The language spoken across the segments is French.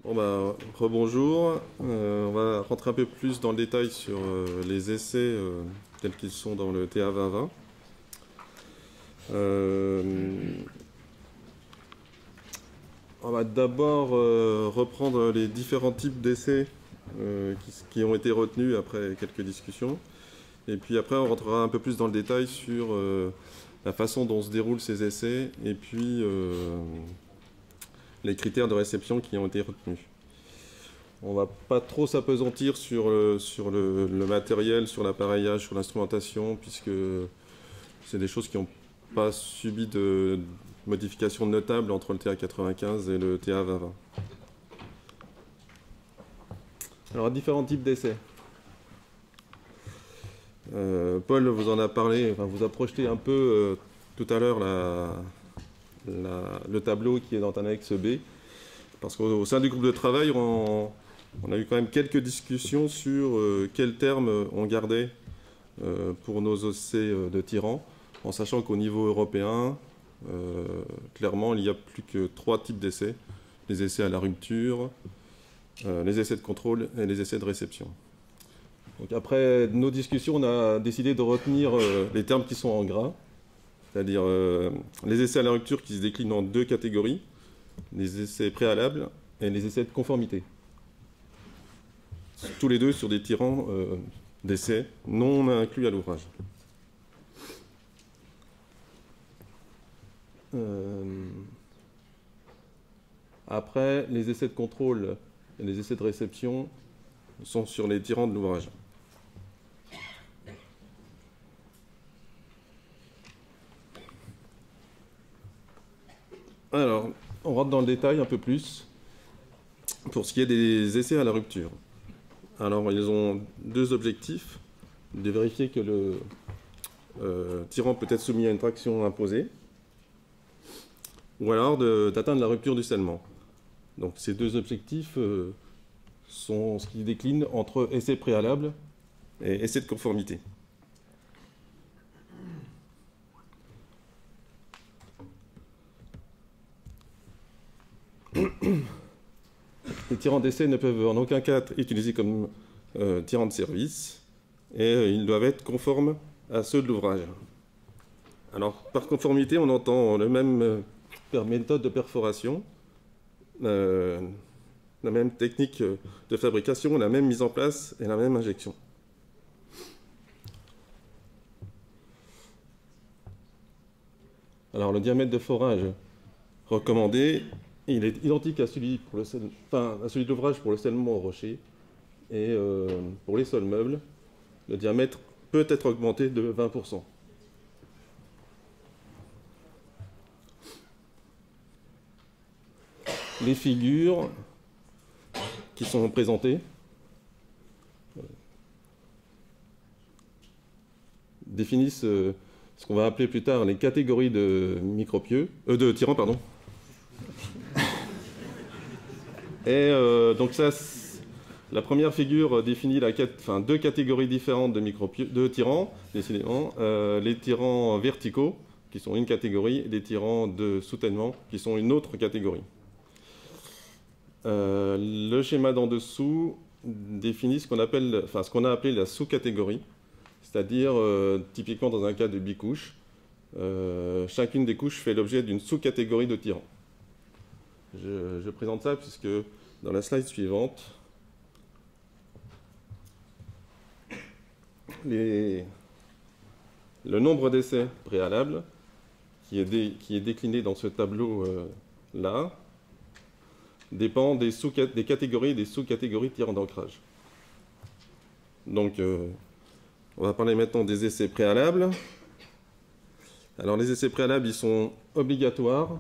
Bon bah, rebonjour. On va rentrer un peu plus dans le détail sur les essais tels qu'ils sont dans le TA 2020. On va d'abord reprendre les différents types d'essais qui ont été retenus après quelques discussions. Et puis après, on rentrera un peu plus dans le détail sur la façon dont se déroulent ces essais et puis les critères de réception qui ont été retenus. On va pas trop s'apesantir sur le matériel, sur l'appareillage, sur l'instrumentation, puisque c'est des choses qui n'ont pas subi de modifications notables entre le TA 95 et le TA 2020. Alors, différents types d'essais. Paul vous en a parlé, enfin, vous a projeté un peu tout à l'heure le tableau qui est dans annexe B, parce qu'au sein du groupe de travail, on a eu quand même quelques discussions sur quels termes on gardait pour nos essais de tirants, en sachant qu'au niveau européen, clairement, il n'y a plus que 3 types d'essais. Les essais à la rupture, les essais de contrôle et les essais de réception. Donc après nos discussions, on a décidé de retenir les termes qui sont en gras, c'est-à-dire les essais à la rupture qui se déclinent en 2 catégories, les essais préalables et les essais de conformité. Tous les deux sur des tirants d'essais non inclus à l'ouvrage. Après, les essais de contrôle et les essais de réception sont sur les tirants de l'ouvrage. Alors, on rentre dans le détail un peu plus pour ce qui est des essais à la rupture. Alors, ils ont 2 objectifs. De vérifier que le tirant peut être soumis à une traction imposée, ou alors d'atteindre la rupture du scellement. Donc ces 2 objectifs sont ce qui décline entre essai préalable et essai de conformité. Les tirants d'essai ne peuvent en aucun cas être utilisés comme tirants de service et ils doivent être conformes à ceux de l'ouvrage. Alors par conformité, on entend le même méthode de perforation, la même technique de fabrication, la même mise en place et la même injection. Alors le diamètre de forage recommandé, il est identique à celui de l'ouvrage pour le scellement au rocher. Et pour les sols meubles, le diamètre peut être augmenté de 20%. Les figures qui sont présentées définissent ce qu'on va appeler plus tard les catégories de de tirants, pardon. Et donc ça, la première figure définit 2 catégories différentes de tirants, décidément. Les tirants verticaux, qui sont une catégorie, et les tirants de soutènement, qui sont une autre catégorie. Le schéma d'en dessous définit ce qu'on a appelé la sous-catégorie, c'est-à-dire typiquement dans un cas de bicouche, chacune des couches fait l'objet d'une sous-catégorie de tirants. Je présente ça puisque dans la slide suivante, le nombre d'essais préalables qui est décliné dans ce tableau-là dépend des catégories et des sous-catégories tirants d'ancrage. Donc, on va parler maintenant des essais préalables. Alors, les essais préalables, ils sont obligatoires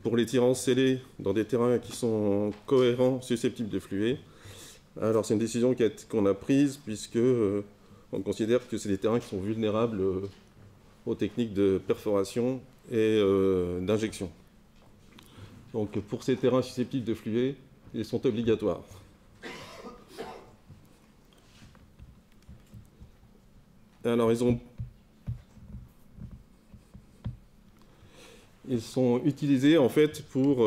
pour les tirants scellés dans des terrains qui sont cohérents, susceptibles de fluer. Alors, c'est une décision qu'on a prise puisque on considère que c'est des terrains qui sont vulnérables aux techniques de perforation et d'injection. Donc pour ces terrains susceptibles de fluer, ils sont obligatoires. Alors ils sont utilisés en fait pour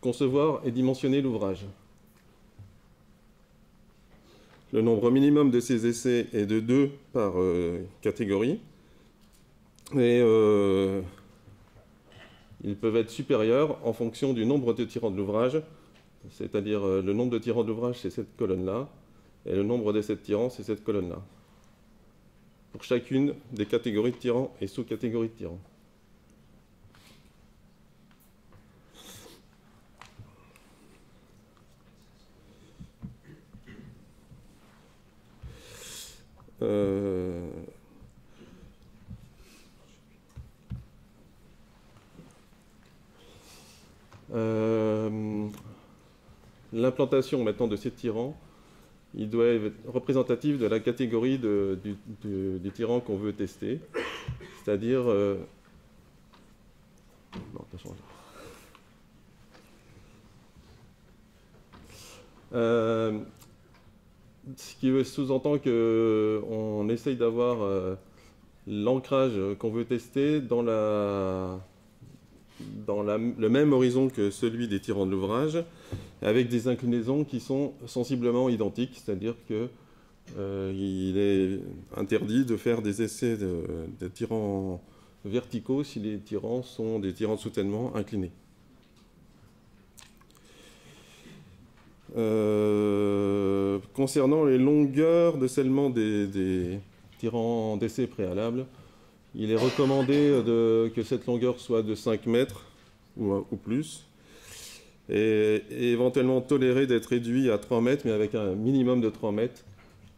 concevoir et dimensionner l'ouvrage. Le nombre minimum de ces essais est de 2 par catégorie. Et ils peuvent être supérieurs en fonction du nombre de tirants de l'ouvrage, c'est-à-dire le nombre de tirants de l'ouvrage, c'est cette colonne-là, et le nombre d'essais de tirants, c'est cette colonne-là. Pour chacune des catégories de tirants et sous-catégories de tirants. L'implantation maintenant de ces tirants, il doit être représentatif de la catégorie du tirant qu'on veut tester, c'est-à-dire non, t'as changé. Ce qui sous-entend qu'on essaye d'avoir l'ancrage qu'on veut tester dans le même horizon que celui des tirants de l'ouvrage, avec des inclinaisons qui sont sensiblement identiques, c'est-à-dire qu'il est interdit de faire des essais de tirants verticaux si les tirants sont des tirants de soutènement inclinés. Concernant les longueurs de scellement des tirants d'essai préalables, il est recommandé que cette longueur soit de 5 mètres ou plus, et éventuellement toléré d'être réduit à 3 mètres, mais avec un minimum de 3 mètres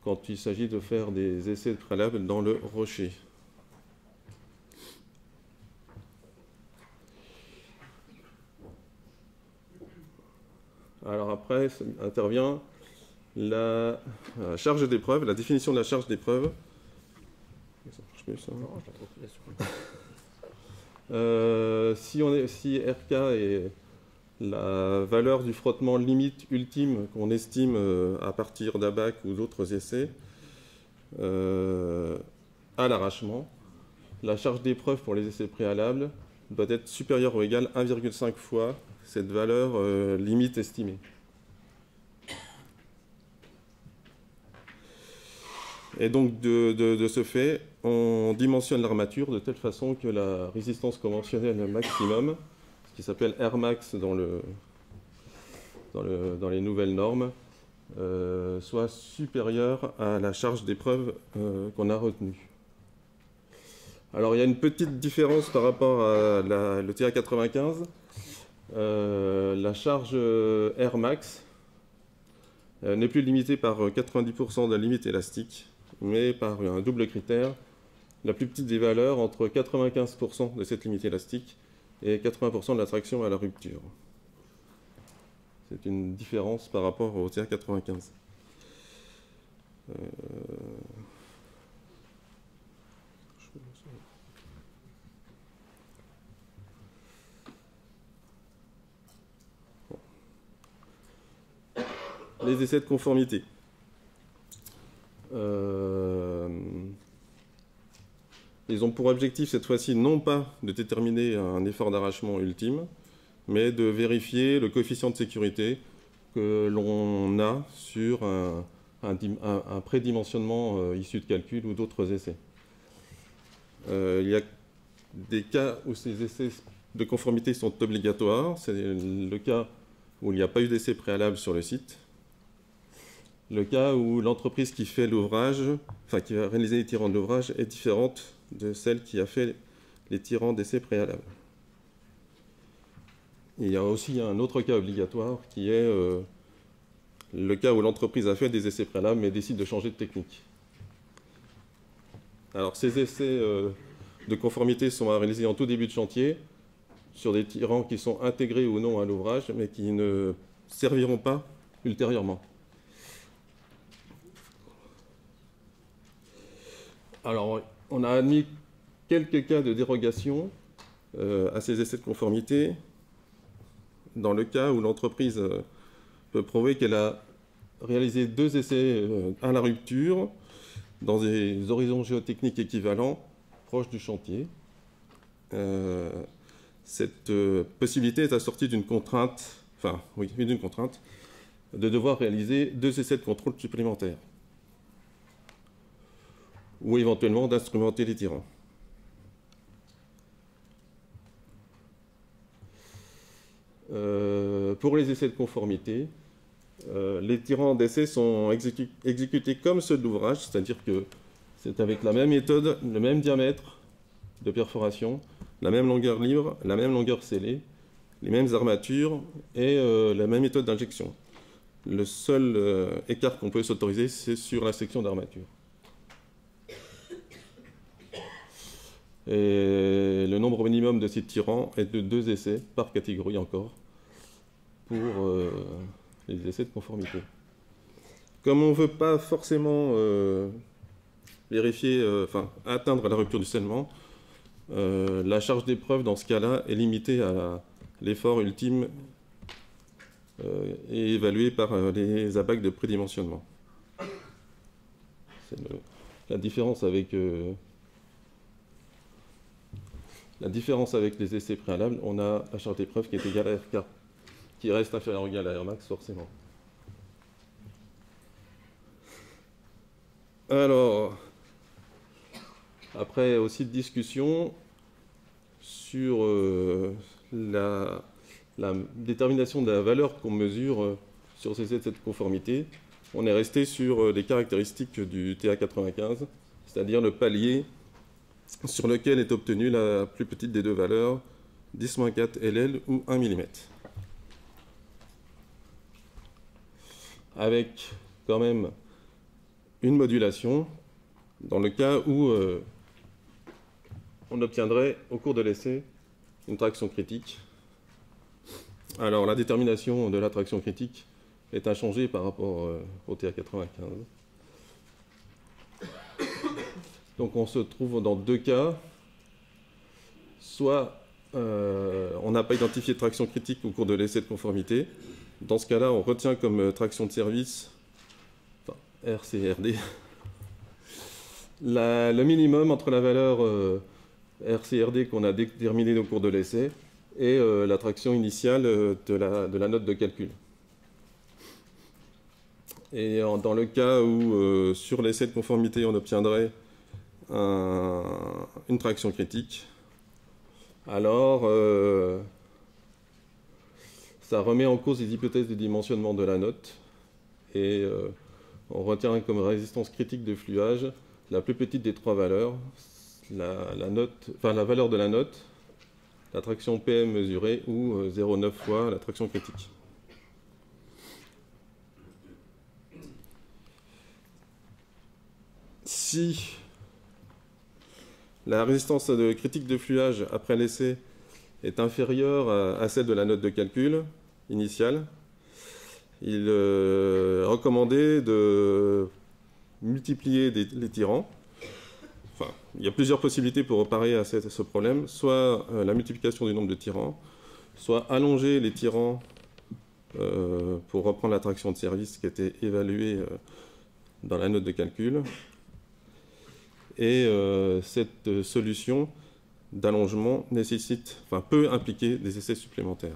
quand il s'agit de faire des essais préalables dans le rocher. Alors après intervient la charge d'épreuve, la définition de la charge d'épreuve. Si RK est la valeur du frottement limite ultime qu'on estime à partir d'ABAC ou d'autres essais à l'arrachement, la charge d'épreuve pour les essais préalables doit être supérieure ou égale à 1,5 fois cette valeur limite estimée. Et donc, de ce fait, on dimensionne l'armature de telle façon que la résistance conventionnelle maximum, ce qui s'appelle Rmax dans les nouvelles normes, soit supérieure à la charge d'épreuve qu'on a retenue. Alors, il y a une petite différence par rapport à le TA95. La charge Rmax n'est plus limitée par 90% de la limite élastique, mais par un double critère, la plus petite des valeurs entre 95% de cette limite élastique et 80% de l'attraction à la rupture. C'est une différence par rapport au TA95. Les essais de conformité. Ils ont pour objectif cette fois-ci non pas de déterminer un effort d'arrachement ultime, mais de vérifier le coefficient de sécurité que l'on a sur un prédimensionnement issu de calcul ou d'autres essais. Il y a des cas où ces essais de conformité sont obligatoires. C'est le cas où il n'y a pas eu d'essai préalable sur le site. Le cas où l'entreprise qui fait l'ouvrage, enfin qui a réalisé les tirants de l'ouvrage, est différente de celle qui a fait les tirants d'essai préalables. Il y a aussi un autre cas obligatoire qui est le cas où l'entreprise a fait des essais préalables mais décide de changer de technique. Alors ces essais de conformité sont à réaliser en tout début de chantier sur des tirants qui sont intégrés ou non à l'ouvrage mais qui ne serviront pas ultérieurement. Alors, on a admis quelques cas de dérogation à ces essais de conformité dans le cas où l'entreprise peut prouver qu'elle a réalisé 2 essais à la rupture dans des horizons géotechniques équivalents proches du chantier. Cette possibilité est assortie d'une contrainte enfin, oui, d'une contrainte, de devoir réaliser 2 essais de contrôle supplémentaires, ou éventuellement d'instrumenter les tirants. Pour les essais de conformité, les tirants d'essai sont exécutés comme ceux de l'ouvrage, c'est-à-dire que c'est avec la même méthode, le même diamètre de perforation, la même longueur libre, la même longueur scellée, les mêmes armatures et la même méthode d'injection. Le seul écart qu'on peut s'autoriser, c'est sur la section d'armature. Et le nombre minimum de ces tirants est de 2 essais par catégorie encore pour les essais de conformité. Comme on ne veut pas forcément vérifier, atteindre la rupture du scellement, la charge d'épreuve dans ce cas-là est limitée à l'effort ultime et évalué par les ABAC de prédimensionnement. C'est la différence avec les essais préalables. On a la charge d'épreuve qui est égale à RK, qui reste inférieure ou égale à Rmax forcément. Alors, après aussi de discussion sur la détermination de la valeur qu'on mesure sur ces essais de conformité, on est resté sur les caractéristiques du TA95, c'est-à-dire le palier sur lequel est obtenue la plus petite des 2 valeurs, 10-4 LL ou 1 mm. Avec quand même une modulation dans le cas où on obtiendrait au cours de l'essai une traction critique. Alors la détermination de la traction critique est inchangée par rapport au TA95. Donc on se trouve dans 2 cas. Soit on n'a pas identifié de traction critique au cours de l'essai de conformité. Dans ce cas-là, on retient comme traction de service, enfin, RCRD, le minimum entre la valeur RCRD qu'on a déterminée au cours de l'essai et la traction initiale de la note de calcul. Et dans le cas où sur l'essai de conformité on obtiendrait une traction critique, alors ça remet en cause les hypothèses de dimensionnement de la note et on retient comme résistance critique de fluage la plus petite des 3 valeurs, la valeur de la note, la traction PM mesurée ou 0,9 fois la traction critique. Si la résistance critique de fluage après l'essai est inférieure à celle de la note de calcul initiale, il est recommandé de multiplier les tirants. Enfin, il y a plusieurs possibilités pour parer à ce problème, soit la multiplication du nombre de tirants, soit allonger les tirants pour reprendre la traction de service qui était évaluée dans la note de calcul. Et cette solution d'allongement peut impliquer des essais supplémentaires.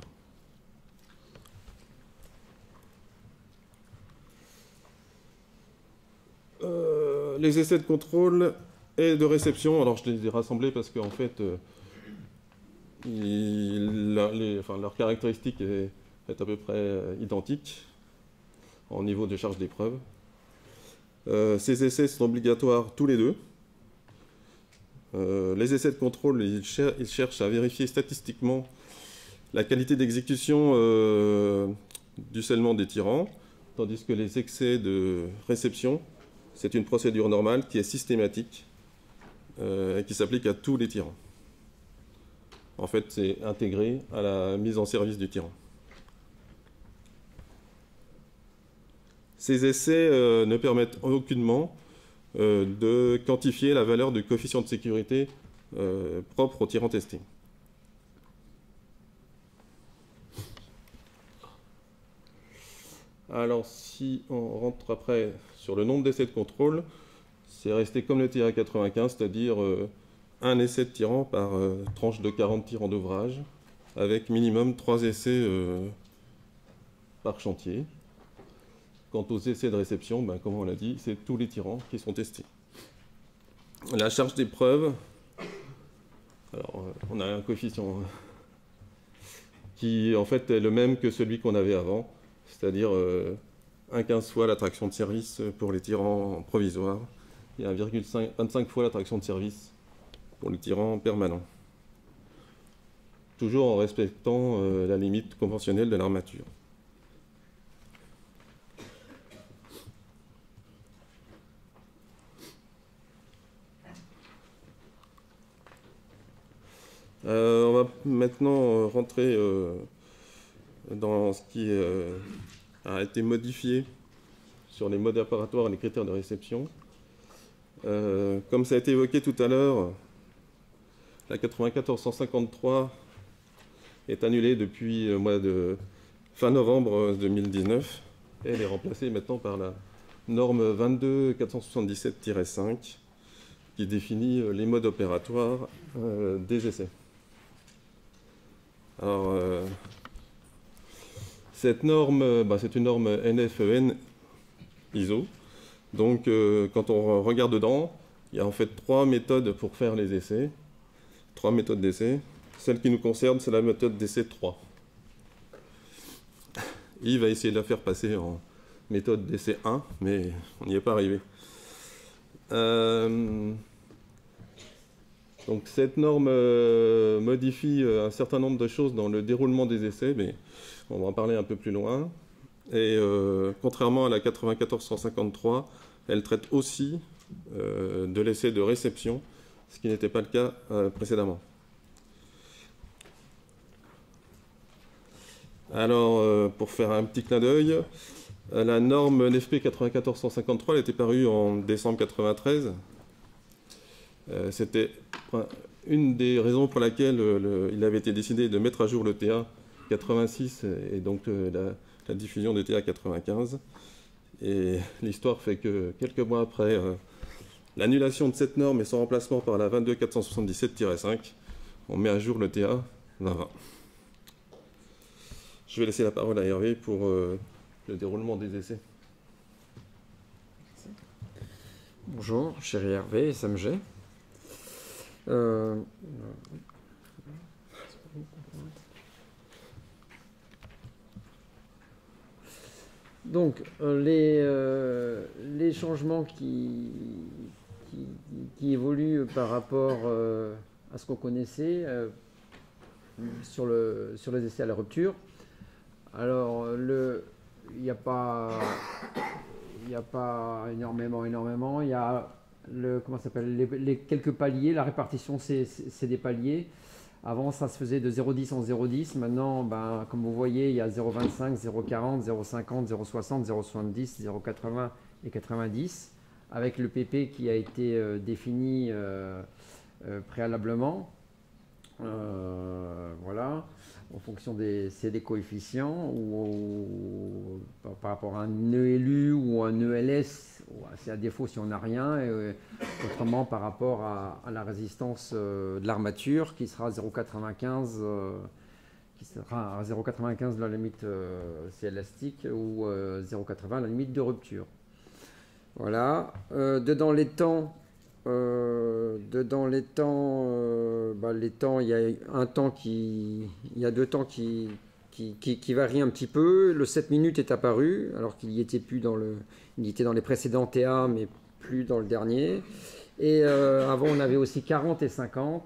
Les essais de contrôle et de réception, alors je les ai rassemblés parce qu'en fait, leur caractéristique est à peu près identique en niveau de charge d'épreuve. Ces essais sont obligatoires tous les 2. Les essais de contrôle, ils cherchent à vérifier statistiquement la qualité d'exécution du scellement des tirants, tandis que les essais de réception, c'est une procédure normale qui est systématique et qui s'applique à tous les tirants. En fait, c'est intégré à la mise en service du tirant. Ces essais ne permettent aucunement de quantifier la valeur du coefficient de sécurité propre au tirant testé. Alors, si on rentre après sur le nombre d'essais de contrôle, c'est resté comme le TA95, c'est-à-dire un essai de tirant par tranche de 40 tirants d'ouvrage, avec minimum 3 essais par chantier. Quant aux essais de réception, ben, comme on l'a dit, c'est tous les tirants qui sont testés. La charge d'épreuve, alors on a un coefficient qui en fait est le même que celui qu'on avait avant, c'est-à-dire 1,15 fois la traction de service pour les tirants provisoires et 1,25 fois la traction de service pour les tirants permanents. Toujours en respectant la limite conventionnelle de l'armature. On va maintenant rentrer dans ce qui a été modifié sur les modes opératoires et les critères de réception. Comme ça a été évoqué tout à l'heure, la 94-153 est annulée depuis le mois de fin novembre 2019 et elle est remplacée maintenant par la norme 22-477-5 qui définit les modes opératoires des essais. Alors, cette norme, c'est une norme NFEN ISO. Donc, quand on regarde dedans, il y a en fait 3 méthodes pour faire les essais. 3 méthodes d'essai. Celle qui nous concerne, c'est la méthode d'essai 3. Yves va essayer de la faire passer en méthode d'essai 1, mais on n'y est pas arrivé. Donc cette norme modifie un certain nombre de choses dans le déroulement des essais, mais on va en parler un peu plus loin. Et contrairement à la 94-153, elle traite aussi de l'essai de réception, ce qui n'était pas le cas précédemment. Alors, pour faire un petit clin d'œil, la norme NFP 94-153, elle était parue en décembre 1993. C'était une des raisons pour laquelle il avait été décidé de mettre à jour le TA 86 et donc la diffusion du TA 95. Et l'histoire fait que quelques mois après l'annulation de cette norme et son remplacement par la 22-477-5, on met à jour le TA 2020. Je vais laisser la parole à Hervé pour le déroulement des essais. Bonjour, chéri Hervé, SMG. Donc, les changements qui évoluent par rapport à ce qu'on connaissait sur les essais à la rupture. Alors, il n'y a pas énormément. Il y a comment ça s'appelle, les quelques paliers. La répartition, c'est des paliers. Avant, ça se faisait de 0,10 en 0,10. Maintenant, comme vous voyez, il y a 0,25, 0,40, 0,50, 0,60, 0,70, 0,80 et 90, avec le PP qui a été défini préalablement. Voilà, en fonction des coefficients ou par rapport à un ELU ou un ELS, c'est à défaut si on n'a rien, et autrement par rapport à la résistance de l'armature qui sera 0,95 de la limite c'est élastique ou 0,80 la limite de rupture. Voilà, dedans les temps, il y a deux temps qui varient un petit peu. Le 7 minutes est apparu, alors qu'il y était plus il était dans les précédents TA, mais plus dans le dernier. Et avant, on avait aussi 40 et 50,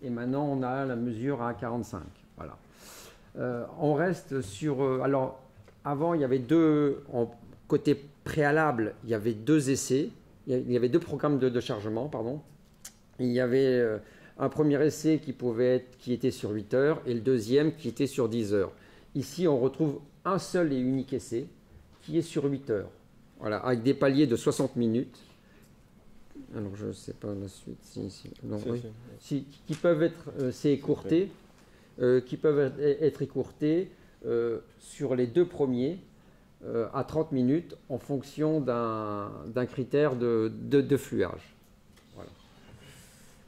et maintenant, on a la mesure à 45. Voilà. On reste sur... alors, avant, il y avait côté préalable, il y avait 2 essais. Il y avait 2 programmes de chargement, pardon. Il y avait un premier essai qui était sur 8 heures et le deuxième qui était sur 10 heures. Ici, on retrouve un seul et unique essai qui est sur 8 heures. Voilà, avec des paliers de 60 minutes. Alors, je ne sais pas la suite. Qui peuvent être écourtés, sur les 2 premiers. À 30 minutes en fonction d'un critère de fluage. Voilà.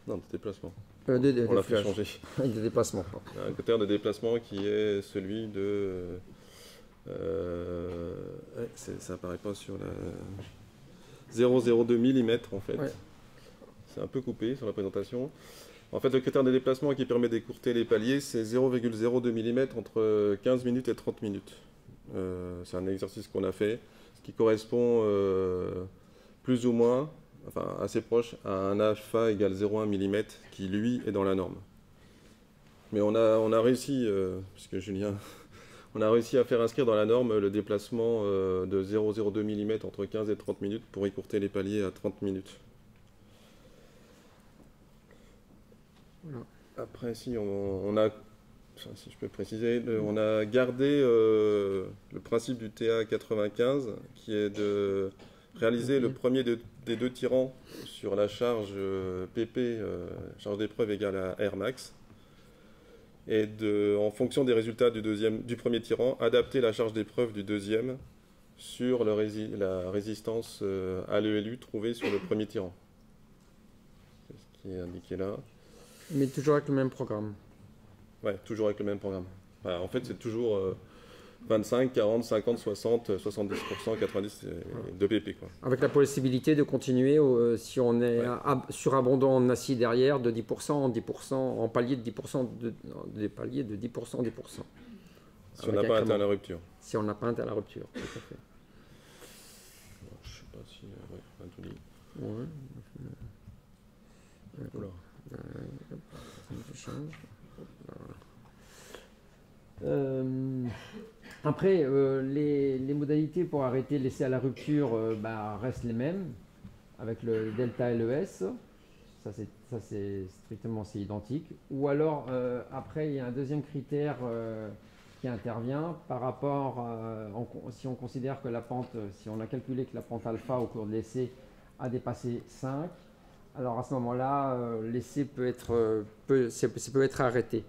Non, de déplacement. On l'a fait changer. De déplacement. Un critère de déplacement qui est celui de Ça apparaît pas sur la 0,02 mm en fait. Ouais. C'est un peu coupé sur la présentation. En fait, le critère de déplacement qui permet d'écourter les paliers, c'est 0,02 mm entre 15 minutes et 30 minutes. C'est un exercice qu'on a fait, ce qui correspond plus ou moins, enfin assez proche, à un alpha égale 0,1 mm qui, lui, est dans la norme. Mais on a réussi, puisque Julien, on a réussi à faire inscrire dans la norme le déplacement de 0,02 mm entre 15 et 30 minutes pour écourter les paliers à 30 minutes. Voilà. Après, si on a, si je peux préciser, on a gardé le principe du TA 95, qui est de réaliser le premier des deux tirants sur la charge PP, charge d'épreuve égale à R max, et en fonction des résultats du premier tirant, adapter la charge d'épreuve du deuxième sur la résistance à l'ELU trouvée sur le premier tirant. C'est ce qui est indiqué là. Mais toujours avec le même programme. Ouais, toujours avec le même programme. Enfin, en fait, c'est toujours 25, 40, 50, 60, 70%, 90 de PP, quoi. Avec la possibilité de continuer, si on est surabondant en acier derrière, de 10% en 10%, en palier de 10%, des paliers de 10%, 10%. Si on n'a pas atteint la rupture. Si on n'a pas atteint la rupture, tout à fait. Je ne sais pas si... on a tout dit. Ouais. Oula. Après, les modalités pour arrêter l'essai à la rupture restent les mêmes, avec le delta et le S. Ça, c'est strictement identique. Ou alors, après, il y a un deuxième critère qui intervient par rapport, si on considère que la pente, si on a calculé que la pente alpha au cours de l'essai a dépassé 5, alors à ce moment-là, l'essai peut être arrêté.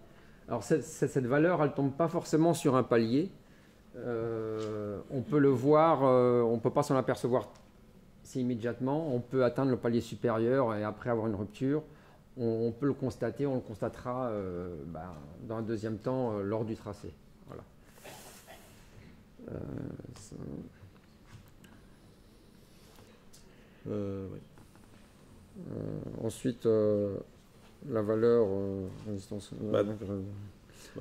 Alors cette valeur, elle ne tombe pas forcément sur un palier. On peut le voir, on ne peut pas s'en apercevoir immédiatement. On peut atteindre le palier supérieur et après avoir une rupture. On peut le constater, on le constatera dans un deuxième temps lors du tracé. Voilà. Oui. Ensuite, la valeur résistance.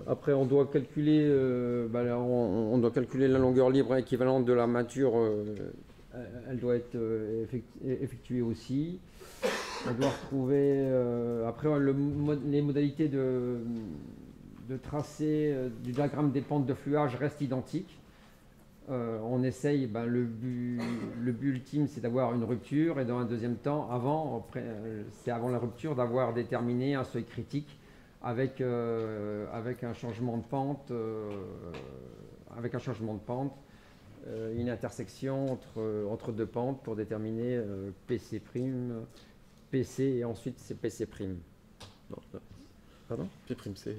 Après, on doit calculer, on doit calculer la longueur libre équivalente de l'armature. Elle doit être effectuée aussi. On doit retrouver après les modalités de tracé du diagramme des pentes de fluage restent identiques. On essaye, le but ultime, c'est d'avoir une rupture, et dans un deuxième temps, c'est avant la rupture, d'avoir déterminé un seuil critique avec un changement de pente, une intersection entre deux pentes pour déterminer PC', PC et ensuite c'est PC'. Non, non. Pardon ? P''C.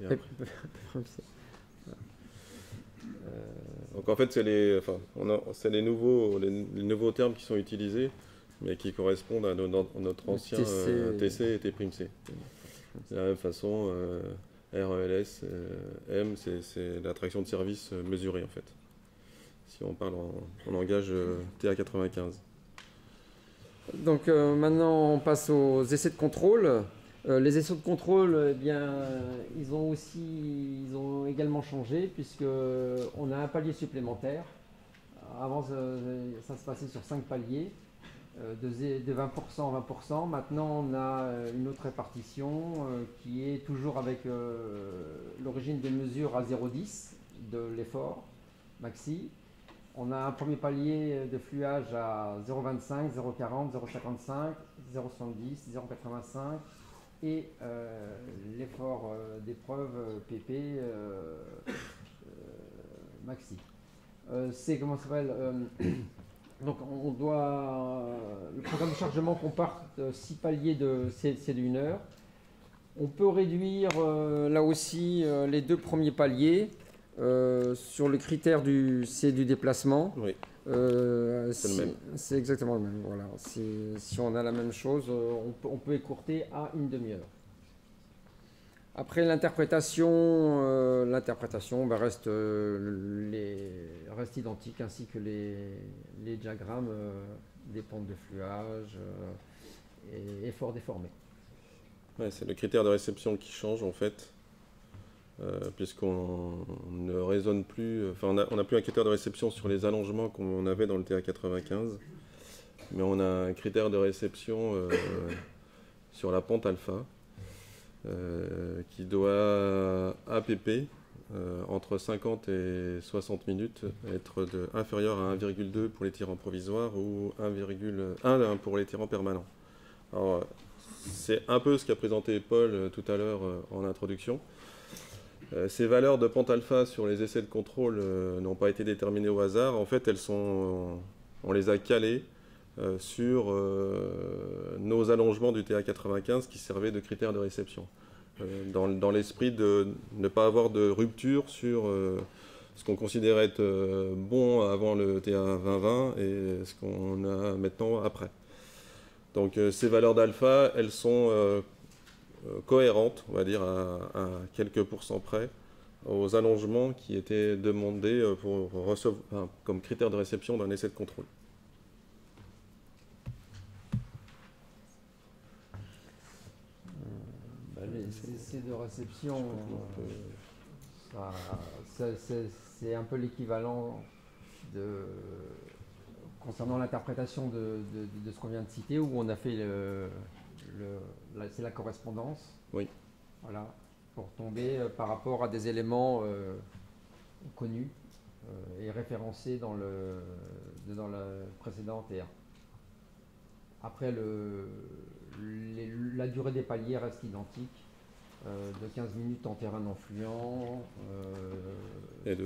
Donc en fait, c'est les nouveaux termes qui sont utilisés, mais qui correspondent à notre ancien TC et T''C. De la même façon, RELS, M, c'est la traction de service mesurée en fait. Si on parle en langage TA95. Donc maintenant, on passe aux essais de contrôle. Les essais de contrôle, ils ont également changé puisqu'on a un palier supplémentaire. Avant, ça se passait sur 5 paliers, de 20% à 20%. Maintenant, on a une autre répartition qui est toujours avec l'origine des mesures à 0,10 de l'effort maxi. On a un premier palier de fluage à 0,25, 0,40, 0,55, 0,70, 0,85 et l'effort d'épreuve PP maxi. C'est comment ça s'appelle donc on doit le programme de chargement comporte 6 paliers c'est d'1 heure. On peut réduire là aussi les 2 premiers paliers. Sur le critère du déplacement, oui. C'est exactement le même. Voilà. Si on a la même chose, on peut écourter à une demi-heure. Après l'interprétation reste identique, ainsi que les diagrammes des pentes de fluage et effort déformé. Ouais, c'est le critère de réception qui change en fait, puisqu'on ne raisonne plus, enfin on n'a plus un critère de réception sur les allongements qu'on avait dans le TA95, mais on a un critère de réception sur la pente alpha, qui doit APP entre 50 et 60 minutes être inférieur à 1,2 pour les tirants provisoires ou 1,1 pour les tirants permanents. Alors, c'est un peu ce qu'a présenté Paul tout à l'heure en introduction. Ces valeurs de pente alpha sur les essais de contrôle n'ont pas été déterminées au hasard. En fait, on les a calées sur nos allongements du TA95 qui servaient de critères de réception. Dans l'esprit de ne pas avoir de rupture sur ce qu'on considérait être bon avant le TA2020 et ce qu'on a maintenant après. Donc ces valeurs d'alpha, elles sont cohérentes, on va dire, à quelques pourcents près, aux allongements qui étaient demandés comme critère de réception d'un essai de contrôle. Les essais de réception, c'est un peu l'équivalent concernant l'interprétation de ce qu'on vient de citer, où on a fait c'est la correspondance. Oui. Voilà, pour tomber par rapport à des éléments connus et référencés dans le précédent TA. Après, la durée des paliers reste identique, de 15 minutes en terrain non fluent,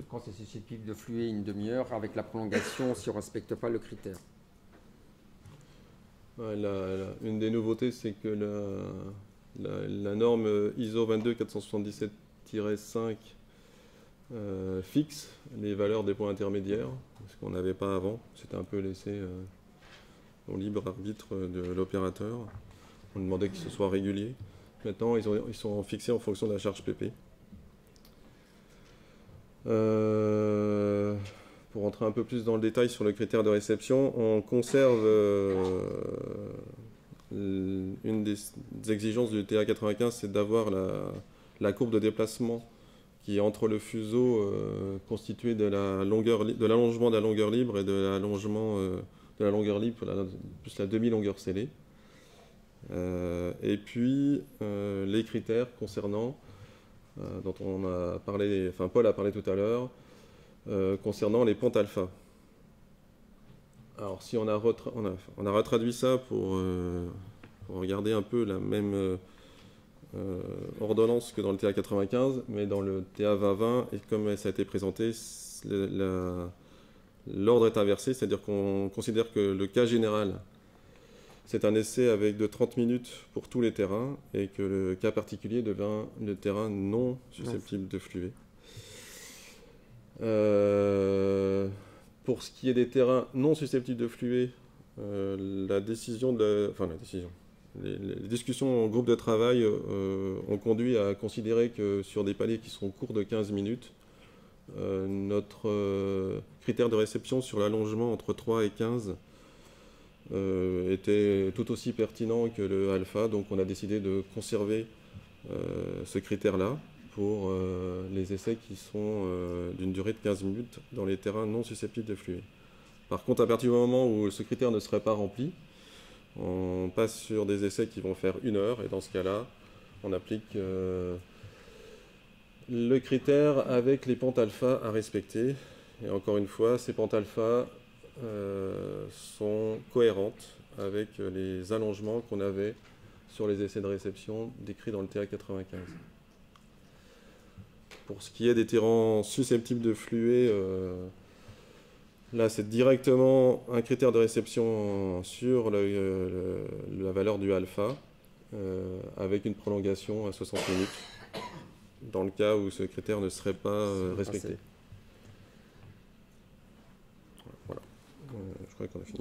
quand c'est susceptible de fluer une demi-heure, avec la prolongation si on ne respecte pas le critère. Ouais, une des nouveautés, c'est que la norme ISO 22477-5 fixe les valeurs des points intermédiaires, ce qu'on n'avait pas avant. C'était un peu laissé au libre arbitre de l'opérateur. On demandait que ce soit régulier. Maintenant, ils sont fixés en fonction de la charge PP. Pour rentrer un peu plus dans le détail sur le critère de réception, on conserve une des exigences du TA95, c'est d'avoir la courbe de déplacement qui est entre le fuseau constitué de l'allongement de la longueur libre et de l'allongement de la longueur libre plus la demi-longueur scellée. Et puis les critères concernant, dont on a parlé, enfin Paul a parlé tout à l'heure, concernant les pentes alpha. Alors si on a retraduit ça pour regarder un peu la même ordonnance que dans le TA95, mais dans le TA2020, et comme ça a été présenté, l'ordre est inversé, c'est-à-dire qu'on considère que le cas général, c'est un essai avec de 30 minutes pour tous les terrains, et que le cas particulier devient le terrain non susceptible de fluer. Pour ce qui est des terrains non susceptibles de fluer, les discussions en groupe de travail ont conduit à considérer que sur des paliers qui sont courts de 15 minutes, notre critère de réception sur l'allongement entre 3 et 15 était tout aussi pertinent que le alpha, donc on a décidé de conserver ce critère-là pour les essais qui sont d'une durée de 15 minutes dans les terrains non susceptibles de fluer. Par contre, à partir du moment où ce critère ne serait pas rempli, on passe sur des essais qui vont faire 1 heure, et dans ce cas-là, on applique le critère avec les pentes alpha à respecter. Et encore une fois, ces pentes alpha sont cohérentes avec les allongements qu'on avait sur les essais de réception décrits dans le TA95. Pour ce qui est des terrains susceptibles de fluer, là c'est directement un critère de réception sur la valeur du alpha, avec une prolongation à 60 minutes, dans le cas où ce critère ne serait pas respecté. Voilà, je crois qu'on a fini.